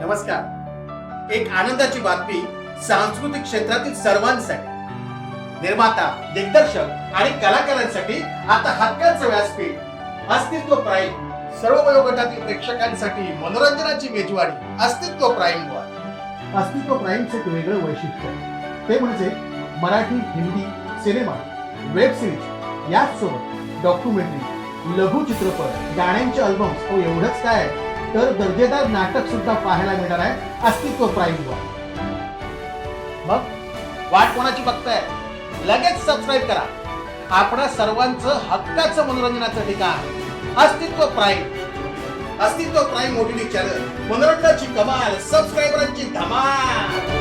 नमस्कार. एक आनंदाची बातमी सांस्कृतिक क्षेत्रातील सर्वांसाठी. निर्माता, दिग्दर्शक आणि कलाकारांसाठी आता हक्काचं व्यासपीठ अस्तित्व प्राईम. सर्व वयोगटातील प्रेक्षकांसाठी मनोरंजनाची मेजवानी अस्तित्व प्राईम वर. अस्तित्व प्राईमचे एक वेगळं वैशिष्ट्य आहे, ते म्हणजे Marathi, Hindi cinema, web series याचसोबत डॉक्युमेंटरी, लघु चित्रपट, गाण्यांचे अल्बम्स व एवढंच काय तर दर्जेदार नाटक सुद्धा पाहायला मिळणार आहे अस्तित्व प्राईम वर. मग वाट कोणाची बघताय? लगेच सबस्क्राईब करा. आपणा सर्वांचं हक्काचं मनोरंजनाचं ठिकाण अस्तित्व प्राईम. अस्तित्व प्राईम OTT चॅनल, मनोरंजनाची कमाल, सबस्क्रायबरांची धमाल.